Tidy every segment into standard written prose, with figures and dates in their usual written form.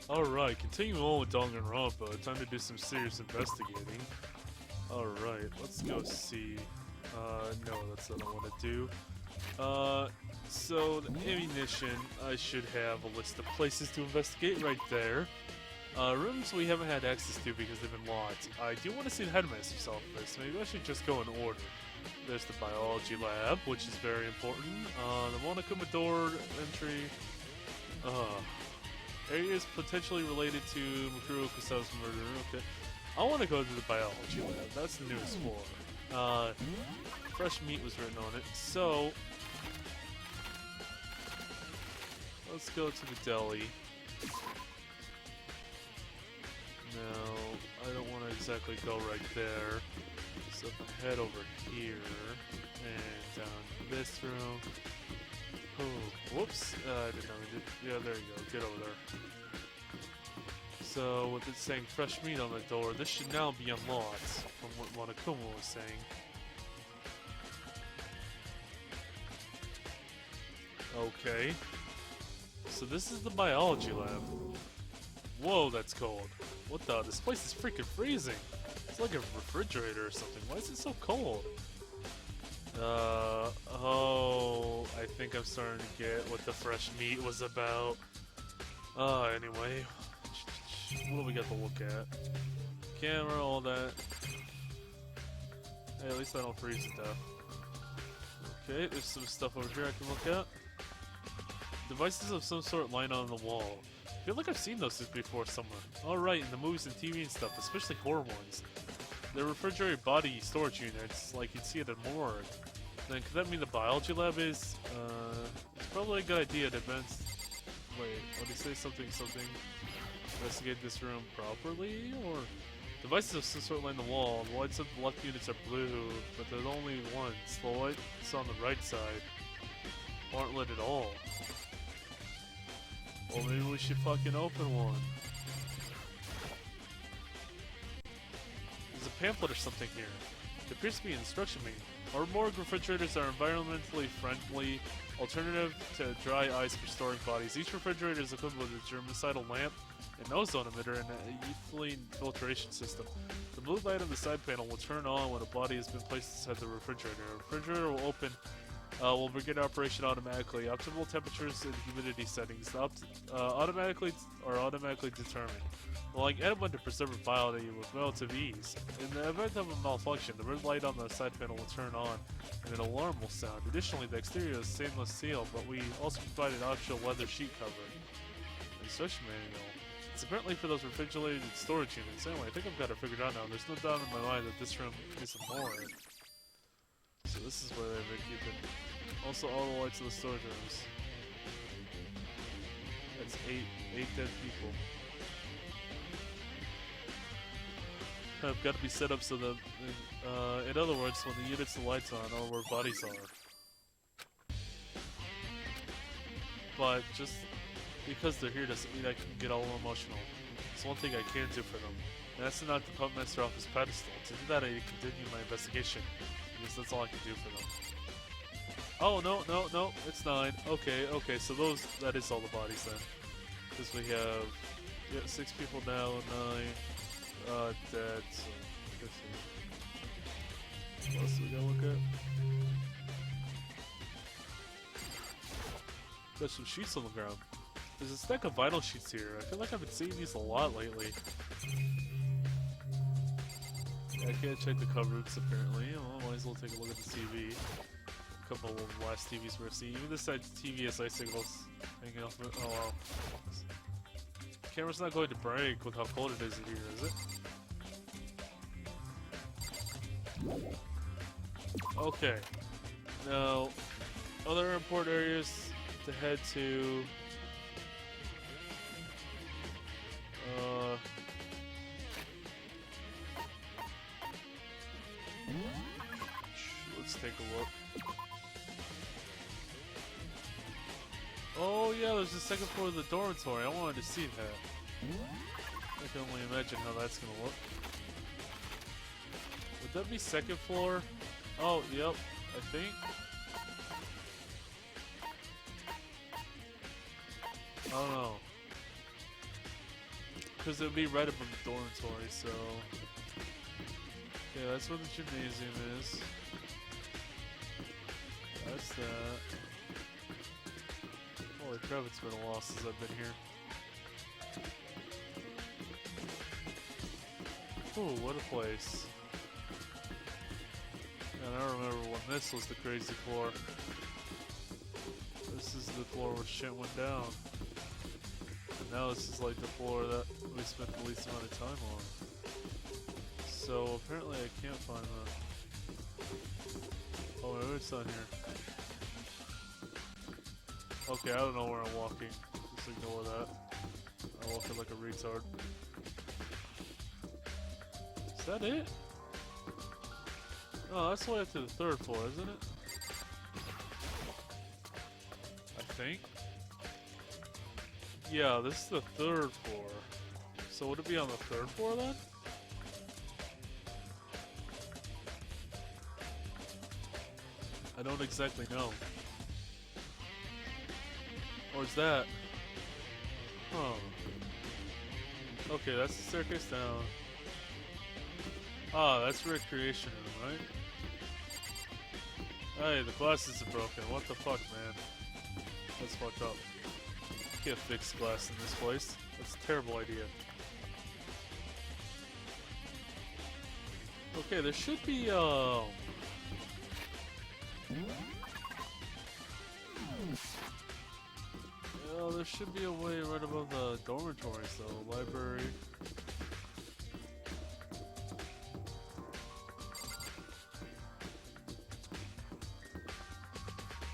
Alright, continuing on with Danganronpa, time to do some serious investigating. Alright, let's go see. No, that's what I want to do. So, the ammunition, I should have a list of places to investigate right there. Rooms we haven't had access to because they've been locked. I do want to see the headmaster's office. Maybe I should just go in order. There's the biology lab, which is very important. The Monokuma door entry. Areas potentially related to Mikuro Kusawa's murder. Okay. I want to go to the biology lab. That's the newest floor. Fresh meat was written on it. So, let's go to the deli. No, I don't want to exactly go right there. So if I head over here and down this room. Oh, whoops! I didn't know we did. Yeah, there you go. Get over there. So with it saying fresh meat on the door, this should now be unlocked from what Monokuma was saying. Okay. So this is the biology lab. Whoa, that's cold. What the? This place is freaking freezing. It's like a refrigerator or something. Why is it so cold? Oh, I think I'm starting to get what the fresh meat was about. Anyway. What do we got to look at? Camera, all that. Hey, at least I don't freeze to death. Okay, there's some stuff over here I can look at. Devices of some sort lying on the wall. I feel like I've seen those before somewhere. Alright, in the movies and TV and stuff, especially horror ones. They're refrigerated body storage units, like you'd see at a morgue. Then could that mean the biology lab is? It's probably a good idea to advance. Wait, what did he say? Something. Investigate this room properly? Or devices of some sort line the wall. The lights of the left units are blue, but they're the only ones. The lights on the right side aren't lit at all. Well, maybe we should fucking open one. There's a pamphlet or something here. There appears to be an instruction manual. Our morgue refrigerators are environmentally friendly alternative to dry ice for storing bodies. Each refrigerator is equipped with a germicidal lamp, an ozone emitter, and an ethylene filtration system. The blue light on the side panel will turn on when a body has been placed inside the refrigerator. The refrigerator will open. Will begin operation automatically. Optimal temperatures and humidity settings automatically determined, allowing anyone to preserve a body with relative ease. In the event of a malfunction, the red light on the side panel will turn on, and an alarm will sound. Additionally, the exterior is stainless steel, but we also provide an optional leather sheet cover. Instruction manual. It's apparently for those refrigerated storage units. Anyway, I think I've got it figured out now. There's no doubt in my mind that this room is a morgue. So this is where they've been keeping. Also, all the lights in the storage rooms. That's eight dead people. Have got to be set up so that, in other words, when the units the lights on, are where bodies are. But just because they're here doesn't mean I can get all emotional. It's one thing I can do for them, and that's to knock the puppet master off his pedestal. To do that, I continue my investigation. Because that's all I can do for them. Oh, no, it's 9. Okay, so that is all the bodies then. Because we have, 6 people now, 9, dead, so, let's see. What else do we gotta look at? There's some sheets on the ground. There's a stack of vinyl sheets here. I feel like I've been seeing these a lot lately. I can't check the cupboards apparently. Well, might as well take a look at the TV. A couple of the last TVs we're seeing. Even this side TV has ice signals hanging off it. Oh wow. The camera's not going to break with how cold it is in here, is it? Okay. Now, other important areas to head to. Let's take a look. Oh yeah, there's the second floor of the dormitory. I wanted to see that. I can only imagine how that's gonna look. Would that be second floor? Oh, yep, I think. I don't know. because it would be right above the dormitory, so... Yeah, that's where the gymnasium is. That's that. Holy crap, it's been a while since I've been here. Ooh, what a place. And I remember when this was the crazy floor. This is the floor where shit went down. And now this is like the floor that we spent the least amount of time on. So apparently I can't find that. Oh, maybe it's down here. Okay, I don't know where I'm walking. Just ignore that. I'm walking like a retard. Is that it? Oh, that's the way up to the third floor, isn't it? I think. Yeah, this is the third floor. So would it be on the third floor then? I don't exactly know. Or is that? Huh. Okay, that's the staircase down. Ah, that's recreation room, right? Hey, the glasses are broken. What the fuck, man? That's fucked up. Can't fix glass in this place. That's a terrible idea. Okay, there should be, yeah, there should be a way right above the dormitories, though. Library.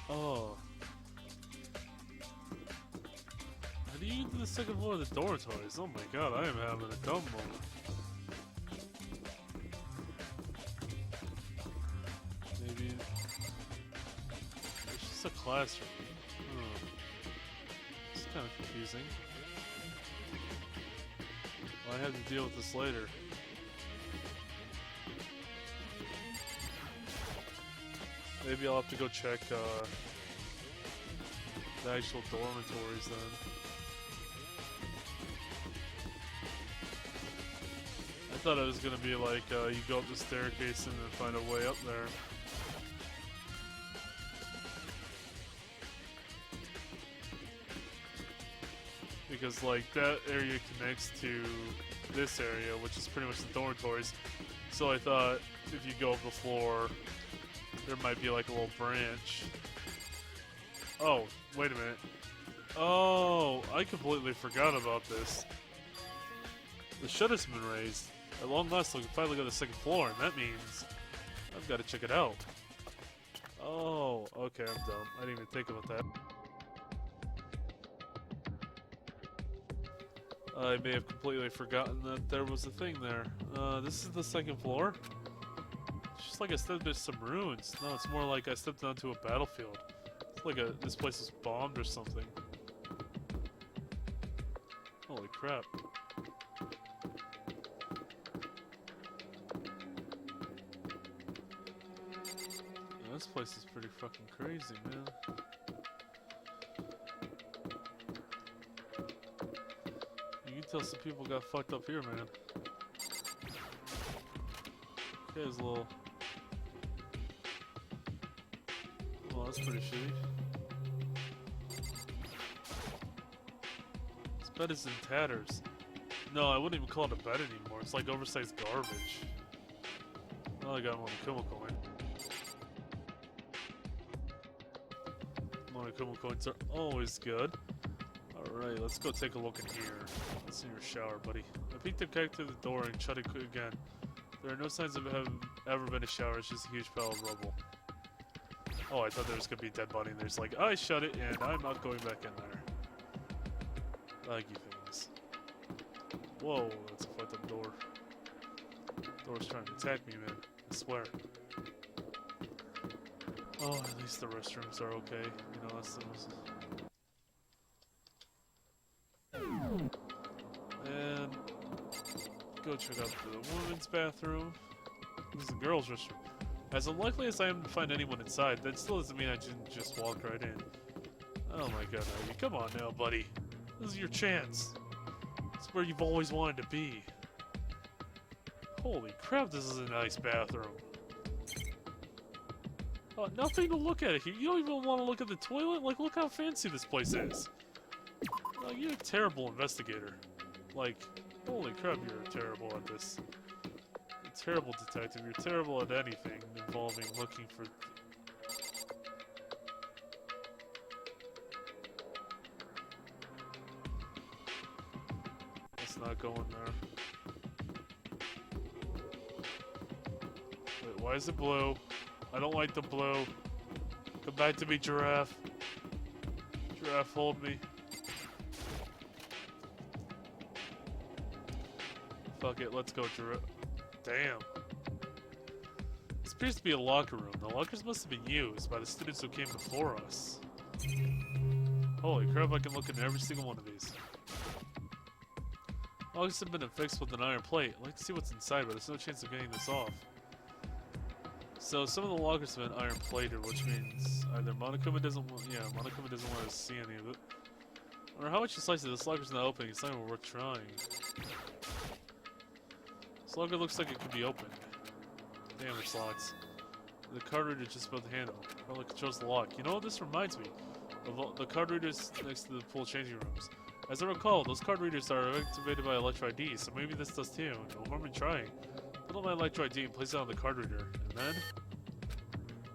Oh. How do you get to the second floor of the dormitories? Oh my god, I am having a dumb moment. Maybe... It's just a classroom. Oh. It's kind of confusing. Well, I have to deal with this later. Maybe I'll have to go check the actual dormitories then. I thought it was gonna be like you go up the staircase and then find a way up there. Because like that area connects to this area, which is pretty much the dormitories. So I thought if you go up the floor, there might be like a little branch. Oh, wait a minute. Oh, I completely forgot about this. The shutter's been raised. At long last, we can finally go to the second floor, and that means I've got to check it out. Oh, okay, I'm dumb. I didn't even think about that. I may have completely forgotten that there was a thing there. This is the second floor? It's just like I stepped into some ruins. No, it's more like I stepped onto a battlefield. It's like this place was bombed or something. Holy crap. Yeah, this place is pretty fucking crazy, man. You can tell some people got fucked up here, man. Okay, there's a little... Well, that's pretty shitty. This bed is in tatters. No, I wouldn't even call it a bed anymore. It's like oversized garbage. Well, I got Monokuma coin. Monokuma coins are always good. Alright, let's go take a look in here. Let's see your shower, buddy. I peeked the keg through the door and shut it again. There are no signs of having ever been a shower, it's just a huge pile of rubble. Oh, I thought there was gonna be a dead body in there. It's like, I shut it and I'm not going back in there. Like you things. Whoa, that's a fucked up door. Door's trying to attack me, man. I swear. Oh, at least the restrooms are okay. You know, that's the most... And go check out the women's bathroom. This is the girls' restroom. As unlikely as I am to find anyone inside, that still doesn't mean I didn't just walk right in. Oh my god, Ivy, come on now, buddy. This is your chance. It's where you've always wanted to be. Holy crap, this is a nice bathroom. Nothing to look at here. You don't even want to look at the toilet? Like, look how fancy this place is. Like, you're a terrible investigator. Like, holy crap, you're terrible at this. You're a terrible detective. You're terrible at anything involving looking for... Let's not go in there. Wait, why is it blue? I don't like the blue. Come back to me, giraffe. Giraffe, hold me. Fuck it, let's go, giraffe. Damn. This appears to be a locker room. The lockers must have been used by the students who came before us. Holy crap, I can look into every single one of these. Lockers have been affixed with an iron plate. I'd like to see what's inside, but there's no chance of getting this off. So some of the lockers have been iron plated, which means either Monokuma doesn't want to see any of it. Or how much you slice it, this locker's not opening, it's not even worth trying. This locker looks like it could be opened. Damn, it slots. The card reader just above the handle. Probably controls the lock. You know what this reminds me? Of the card readers next to the pool changing rooms. As I recall, those card readers are activated by Electro ID, so maybe this does too. No harm in trying. Put on my Electro ID and place it on the card reader. And then...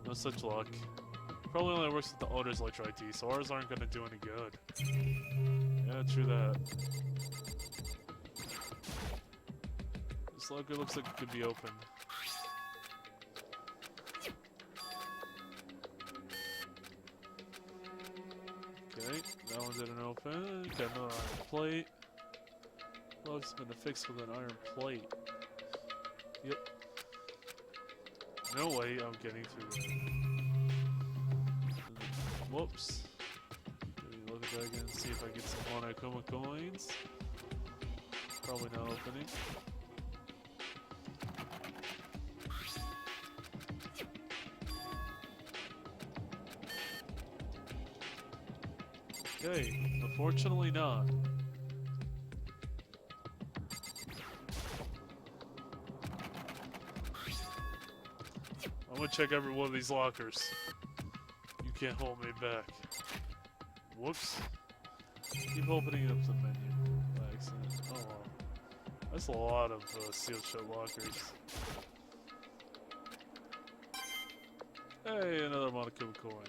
no such luck. Probably only works with the owner's Electro ID, so ours aren't gonna do any good. Yeah, true that. This locker looks like it could be opened. Okay, that one didn't open. Got another iron plate. Lock's been affixed with an iron plate. Yep. No way I'm getting through that. Whoops. Maybe look at that again, see if I get some Monokuma coins. Probably not opening. Okay, unfortunately not. I'm gonna check every one of these lockers. You can't hold me back. Whoops. Keep opening up the menu by accident. Oh well. That's a lot of sealed shut lockers. Hey, another Monokuma coin.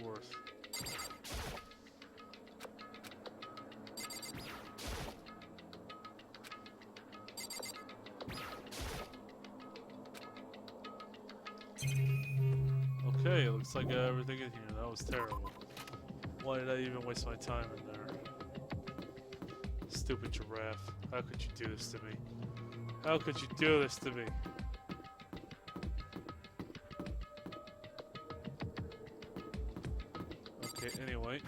Worth. Okay, it looks like I got everything in here. That was terrible. Why did I even waste my time in there? Stupid giraffe. How could you do this to me? How could you do this to me? Okay, anyway.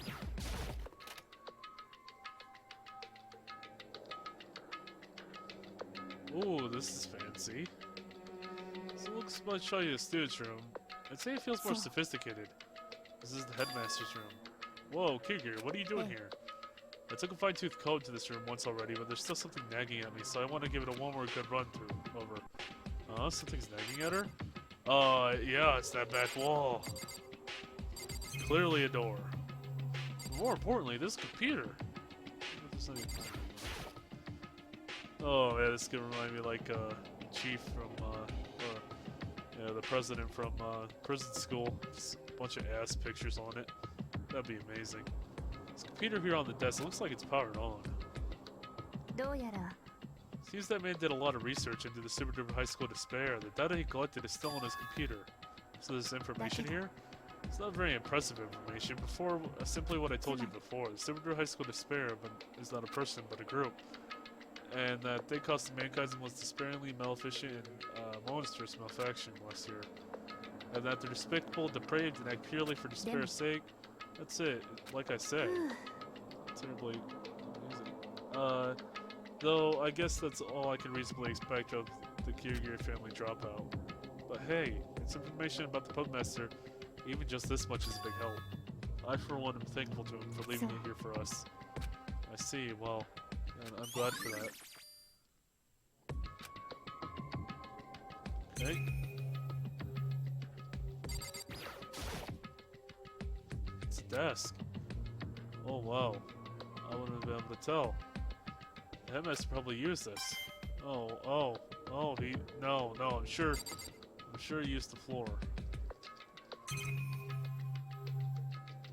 Ooh, this is fancy. So it looks much like a student's room. I'd say it feels more sophisticated. This is the headmaster's room. Whoa, Kiryu, what are you doing here? I took a fine-tooth comb to this room once already, but there's still something nagging at me, so I want to give it a one more good run-through. Over. Something's nagging at her? Yeah, it's that back wall. Clearly a door. But more importantly, this computer. Oh, yeah, this is gonna remind me like, Chief from, yeah, the president from prison school. Just a bunch of ass pictures on it. That'd be amazing. This computer here on the desk, it looks like it's powered on. Seems that man did a lot of research into the Superdriven High School Despair. The data he collected is still on his computer. So there's information here? It's not very impressive information. Simply what I told you before. The Superdriven High School Despair is not a person, but a group. And that they caused mankind's most despairingly maleficent and monstrous malfaction last year. And that they're despicable, depraved, and act purely for despair's sake. That's it. Like I said. Terribly amusing. Though, I guess that's all I can reasonably expect of the Kiryu family dropout. But hey, it's information about the Pugmaster. Even just this much is a big help. I, for one, am thankful to him for leaving it here for us. I see, well... And I'm glad for that. Okay. It's a desk. Oh wow. I wouldn't have been able to tell. The headmaster probably used this. Oh, no, I'm sure he used the floor.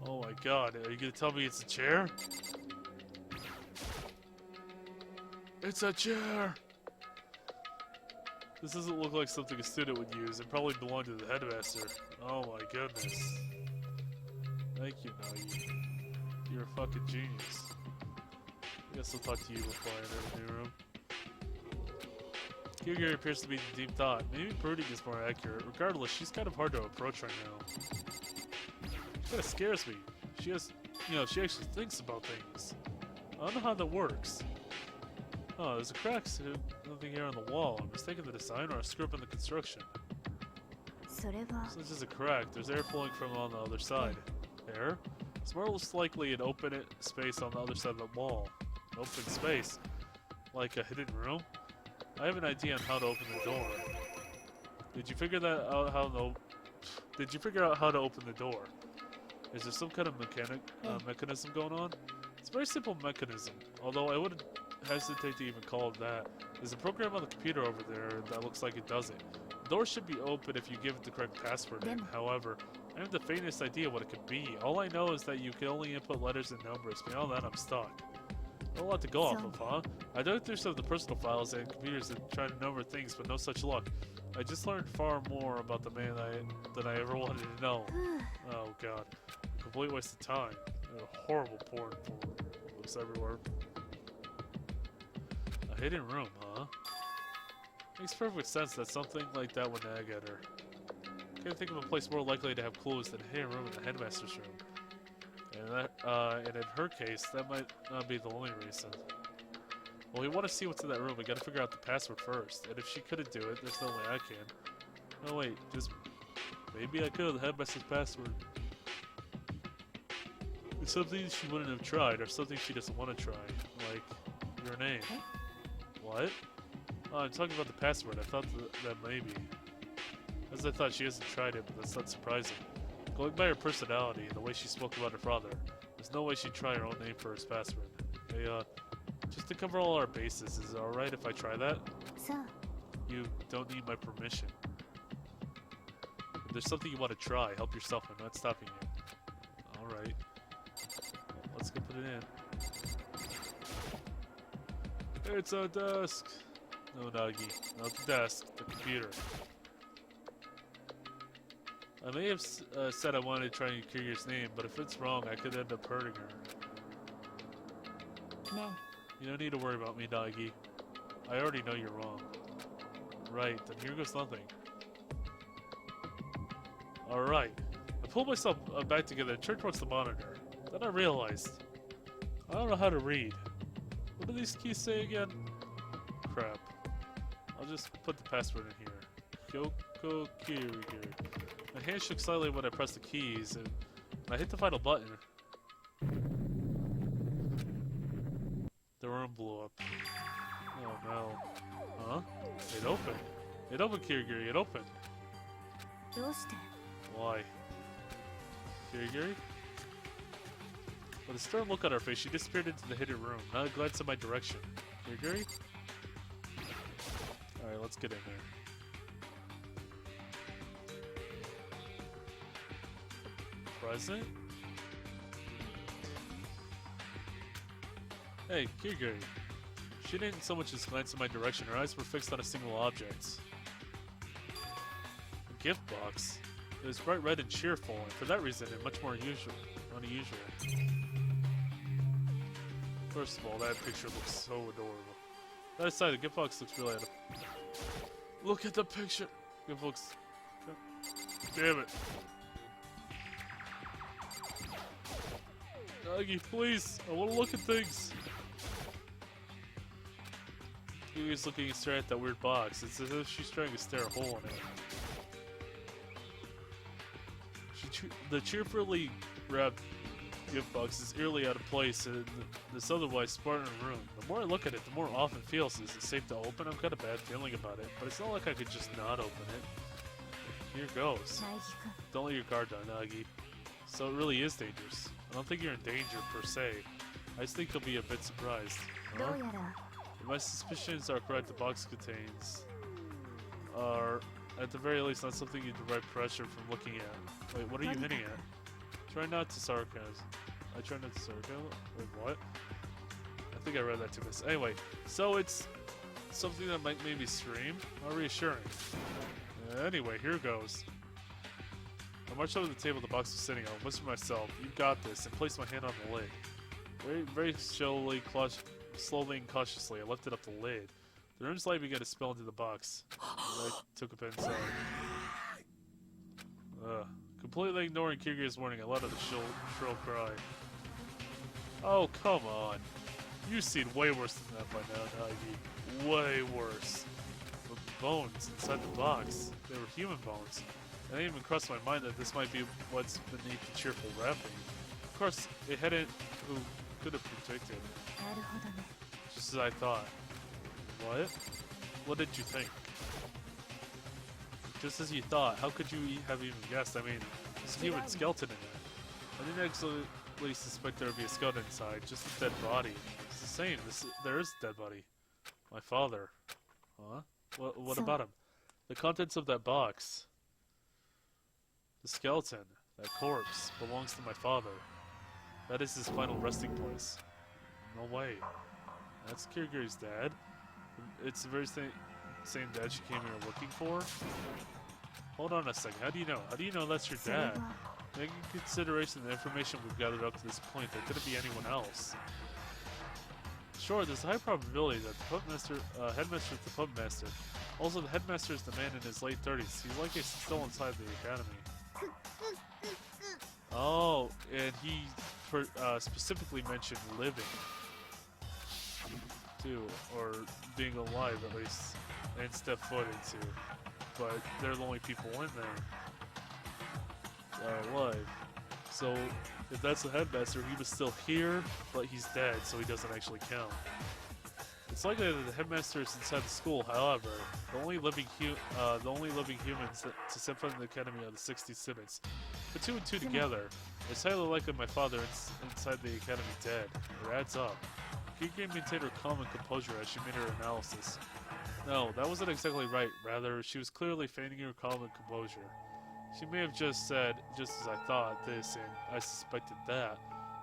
Oh my god, are you gonna tell me it's a chair? It's a chair! This doesn't look like something a student would use. It probably belonged to the headmaster. Oh my goodness. Thank you, Nagi. You're a fucking genius. I guess I'll talk to you before I enter the new room. Kyogre appears to be in deep thought. Maybe brooding is more accurate. Regardless, she's kind of hard to approach right now. She kind of scares me. She has, she actually thinks about things. I don't know how that works. Oh, there's a crack something here on the wall. I'm mistaken the design or a screw up in the construction. So this is a crack. There's air flowing from on the other side. Air? It's most likely an open space on the other side of the wall. An open space? Like a hidden room? I have an idea on how to open the door. Did you figure out how to open the door? Is there some kind of mechanism going on? It's a very simple mechanism, although I wouldn't hesitate to even call it that. There's a program on the computer over there that looks like it does it. The door should be open if you give it the correct password in. However, I have the faintest idea what it could be. All I know is that you can only input letters and numbers. Beyond that, I'm stuck. Not a lot to go off of, huh? I dug through some of the personal files and computers and tried to number things, but no such luck. I just learned far more about the man than I ever wanted to know. Oh god. A complete waste of time. And a horrible porn looks everywhere. A hidden room, huh? Makes perfect sense that something like that would nag at her. Can't think of a place more likely to have clues than a hidden room in the headmaster's room. And in her case, that might not be the only reason. Well, we want to see what's in that room. We gotta figure out the password first. And if she couldn't do it, there's no way I can. No, wait, just maybe I could. The headmaster's password. It's something she wouldn't have tried, or something she doesn't want to try. Like, your name. What? Oh, I'm talking about the password. I thought that maybe. As I thought, she hasn't tried it, but that's not surprising. Going by her personality and the way she spoke about her father, there's no way she'd try her own name for his password. Hey, just to cover all our bases, is it alright if I try that? You don't need my permission. If there's something you want to try, help yourself. I'm not stopping you. Alright. Let's go put it in. It's a desk. No, Nagi. Not the desk. The computer. I may have said I wanted to try and Kyogre's name, but if it's wrong, I could end up hurting her. No. You don't need to worry about me, Nagi. I already know you're wrong. Right, then here goes nothing. Alright. I pulled myself back together and turned towards the monitor. Then I realized. I don't know how to read. What do these keys say again? Crap. I'll just put the password in here. Kyoko Kyogre. My hand shook slightly when I pressed the keys, and I hit the final button. The room blew up. Oh no. Huh? It opened. It opened, Kyogre. It opened. Why? Kyogre? With a stern look on her face, she disappeared into the hidden room. Now it glanced in my direction. Kyogre? Alright, let's get in there. Present? Hey, Kyogre. She didn't so much as glance in my direction. Her eyes were fixed on a single object. A gift box. It was bright red and cheerful, and for that reason, it much more unusual. First of all, that picture looks so adorable. That aside, the gift box looks really adorable. Look at the picture! Gift box. Damn it. Nagi, please! I want to look at things! Kyogre's looking straight at that weird box. It's as if she's trying to stare a hole in it. The cheerfully grabbed gift box is eerily out of place in this otherwise Spartan room. The more I look at it, the more off it feels. Is it safe to open? I've got a bad feeling about it, but it's not like I could just not open it. Here goes. Don't let your guard down, Nagi. So it really is dangerous. I don't think you're in danger, per se. I just think you'll be a bit surprised. Huh? If my suspicions are correct, the box contains are, at the very least, not something you derive pressure from looking at. Wait, what are you hinting at? Try not to sarcasm. I try not to sarcasm? Wait, what? I think I read that too much. Anyway, so it's something that might maybe scream? How reassuring. Anyway, here goes. I marched over to the table the box was sitting on, whispered to myself, "You got this," and placed my hand on the lid. Very slowly and cautiously, I lifted up the lid. The room's light began to spill into the box. I took a inside. Completely ignoring Kirigiri's warning, I let out a shrill cry. Oh, come on. You've seen way worse than that by now, Nagi. Way worse. But the bones inside the box, they were human bones. It didn't even cross my mind that this might be what's beneath the cheerful wrapping. Of course, it hadn't. Who could have predicted? Just as I thought. What? What did you think? Just as you thought. How could you have even guessed? I mean, there's a human skeleton in it. I didn't actually suspect there would be a skeleton inside, just a dead body. It's the same. There is a dead body. My father. Huh? What about him? The contents of that box. The skeleton, that corpse, belongs to my father. That is his final resting place. No way. That's Kirigiri's dad. It's the very same dad she came here looking for? Hold on a second. How do you know? How do you know that's your dad? Taking into consideration the information we've gathered up to this point, there couldn't be anyone else. Sure, there's a high probability that the headmaster is the puppet master. Also, the headmaster is the man in his late 30s. He's likely still inside the academy. Oh, and he specifically mentioned living, too, or being alive at least, and step foot into. But they're the only people in there alive. So, if that's the headmaster, he was still here, but he's dead, so he doesn't actually count. It's likely that the headmaster is inside the school. However, the only living humans to step foot in the academy are the 60 students. Put two and two together, it's highly likely my father is inside the academy dead. It adds up. Kirigiri maintained her calm and composure as she made her analysis. No, that wasn't exactly right. Rather, she was clearly feigning her calm and composure. She may have just said, just as I thought this, and I suspected that.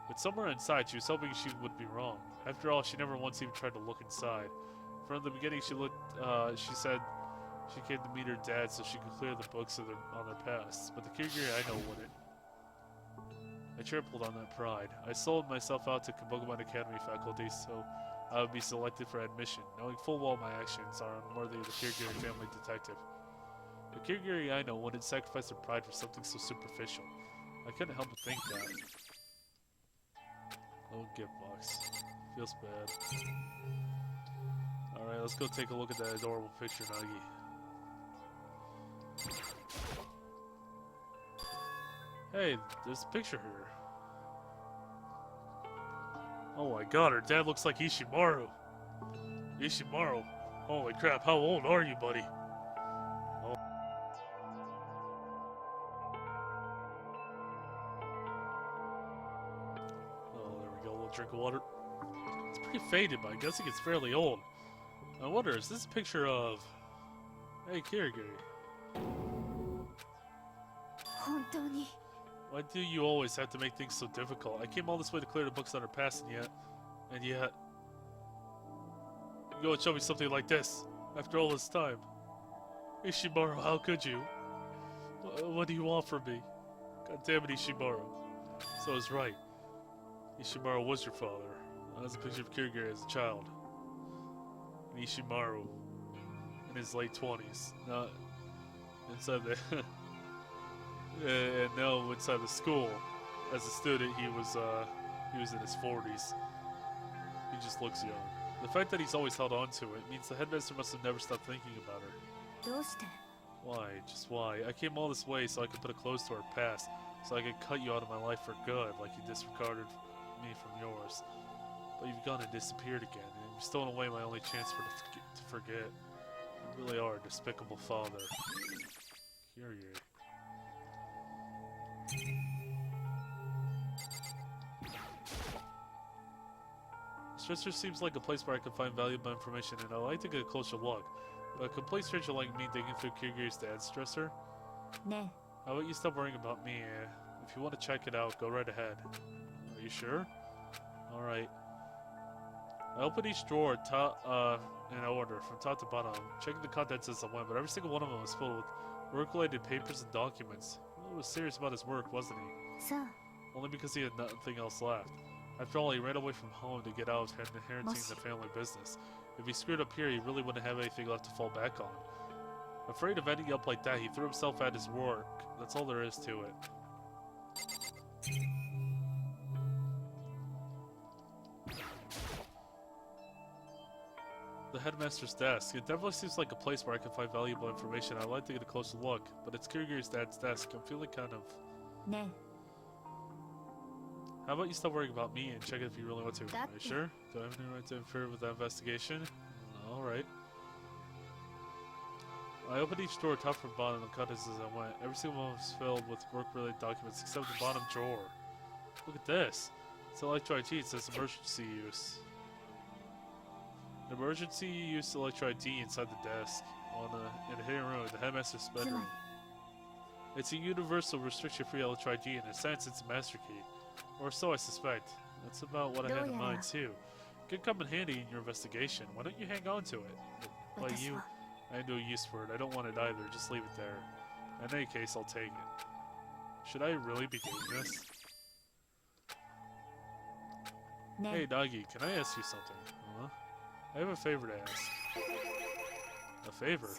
But somewhere inside, she was hoping she would be wrong. After all, she never once even tried to look inside. From the beginning, she said she came to meet her dad so she could clear the books on their pasts. But the Kirigiri I know wouldn't. I trampled on that pride. I sold myself out to Kabukiman Academy faculty so I would be selected for admission, knowing full well my actions are unworthy of the Kirigiri family detective. The Kirigiri I know wouldn't sacrifice their pride for something so superficial. I couldn't help but think that. Oh, gift box. Feels bad. Alright, let's go take a look at that adorable picture, Nagi. Hey, there's a picture here. Oh my god, her dad looks like Ishimaru. Ishimaru? Holy crap, how old are you, buddy? Oh. Oh, there we go, a little drink of water. It's pretty faded, but I'm guessing it's fairly old. I wonder, is this a picture of... Hey, Kirigiri. Why do you always have to make things so difficult? I came all this way to clear the books on her past, and yet... You go and show me something like this, after all this time. Ishimaru, how could you? What do you want from me? God damn it, Ishimaru. So I was right. Ishimaru was your father. That's a picture of Kirigiri as a child. And Ishimaru, in his late 20s, not inside the... and now inside the school, as a student, he was in his 40s. He just looks young. The fact that he's always held on to it means the headmaster must have never stopped thinking about her. Why? Just why? I came all this way so I could put a close to her past. so I could cut you out of my life for good, like you disregarded me from yours. But you've gone and disappeared again, and you've stolen away my only chance to forget. You really are a despicable father. Kyrie. Stressor seems like a place where I can find valuable information, and I'd like to get a closer look. But a complete stranger like me digging through Kyrgyz's dad's stressor? Ne. How about you stop worrying about me? If you want to check it out, go right ahead. Are you sure? Alright. I opened each drawer in order, from top to bottom, checking the contents as I went, but every single one of them was filled with work-related papers and documents. He was serious about his work, wasn't he? So. Only because he had nothing else left. After all, he ran away from home to get out and inheriting the family business. If he screwed up here, he really wouldn't have anything left to fall back on. Afraid of ending up like that, he threw himself at his work. That's all there is to it. The headmaster's desk. It definitely seems like a place where I can find valuable information. I'd like to get a closer look, but it's Kyrgyz's dad's desk. I'm feeling kind of... Ne. How about you stop worrying about me and check it if you really want to? Are you sure? Do I have any right to interfere with that investigation? Alright. I opened each drawer top from bottom and cut as I went. Every single one was filled with work-related documents except the bottom drawer. Look at this. It's Electro IT. It says emergency use. An emergency use Electro ID inside the desk in a hidden room in the headmaster's bedroom. It's a universal restriction-free Electro ID, and in a sense it's a master key. Or so I suspect. That's about what I had in mind too. Could come in handy in your investigation. Why don't you hang on to it? Like you, I have no use for it. I don't want it either. Just leave it there. In any case, I'll take it. Should I really be doing this? Ne. Hey, Doggy, can I ask you something? Huh? I have a favor to ask. A favor?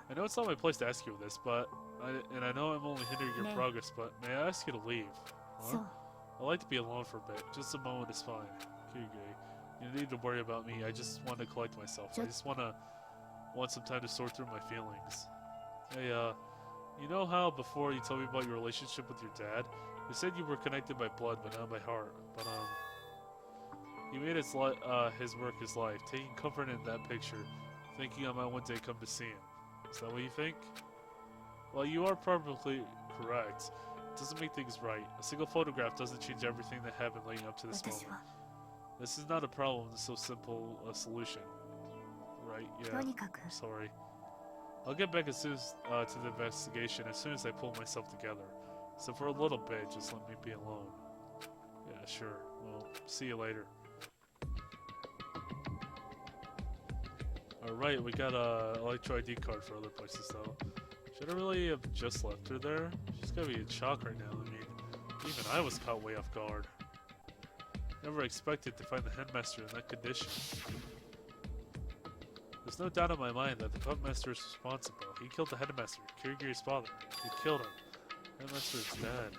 I know it's not my place to ask you this, but I know I'm only hindering your progress, but may I ask you to leave? Huh? I'd like to be alone for a bit. Just a moment is fine. Kyuge, you don't need to worry about me. I just want to collect myself. I just want some time to sort through my feelings. Hey, you know how before you told me about your relationship with your dad? You said you were connected by blood, but not by heart. But, he made his work his life, taking comfort in that picture, thinking I might one day come to see him. Is that what you think? Well, you are probably correct. It doesn't make things right. A single photograph doesn't change everything that happened leading up to this moment. This is not a problem, it's so simple a solution. Right, yeah. I'm sorry. I'll get back as soon as, to the investigation as soon as I pull myself together. So for a little bit, just let me be alone. Yeah, sure. Well, see you later. Alright, we got a Electro ID card for other places though. Should I really have just left her there? She's gotta be in shock right now. I mean, even I was caught way off guard. Never expected to find the headmaster in that condition. There's no doubt in my mind that the puppet master is responsible. He killed the headmaster, Kirigiri's father. He killed him. The headmaster is dead.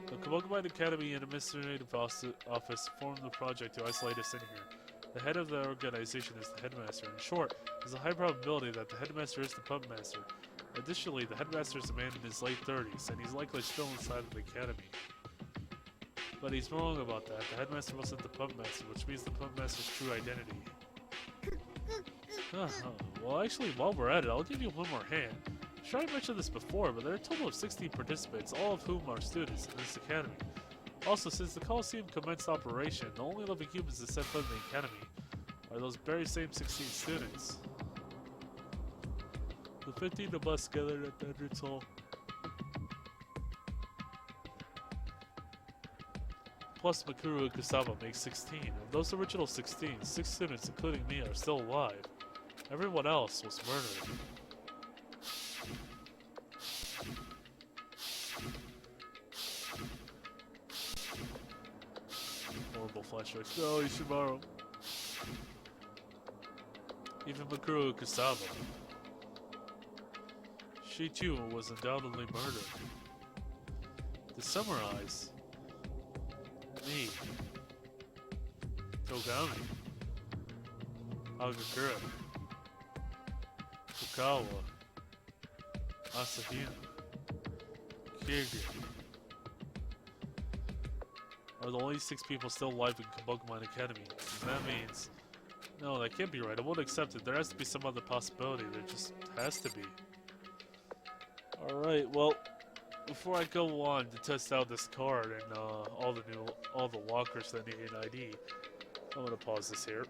The Kabukiman Academy and Administrative Office formed the project to isolate us in here. The head of the organization is the headmaster. In short, there's a high probability that the headmaster is the puppet master. Additionally, the headmaster is a man in his late 30s, and he's likely still inside of the academy. But he's wrong about that. The headmaster wasn't the puppet master, which means the puppet master's true identity. Well, actually, while we're at it, I'll give you one more hint. I'm sure I mentioned this before, but there are a total of 16 participants, all of whom are students in this academy. Also, since the Coliseum commenced operation, the only living humans that set foot in the academy are those very same 16 students. The 15 of us gathered at the entrance hall. Plus, Makuru and Kusama make 16. Of those original 16, 6 students, including me, are still alive. Everyone else was murdered. Horrible flashbacks. No, Ishimaru. Even Makuru Kusama. She too was undoubtedly murdered. To summarize, me, Togami, Hagakura, Fukawa, Asahina, Kiryu are the only 6 people still alive in Pokemon Academy. And that means... No, that can't be right. I won't accept it. There has to be some other possibility. There just has to be. Alright, well, before I go on to test out this card and all the walkers that need an ID, I'm gonna pause this here.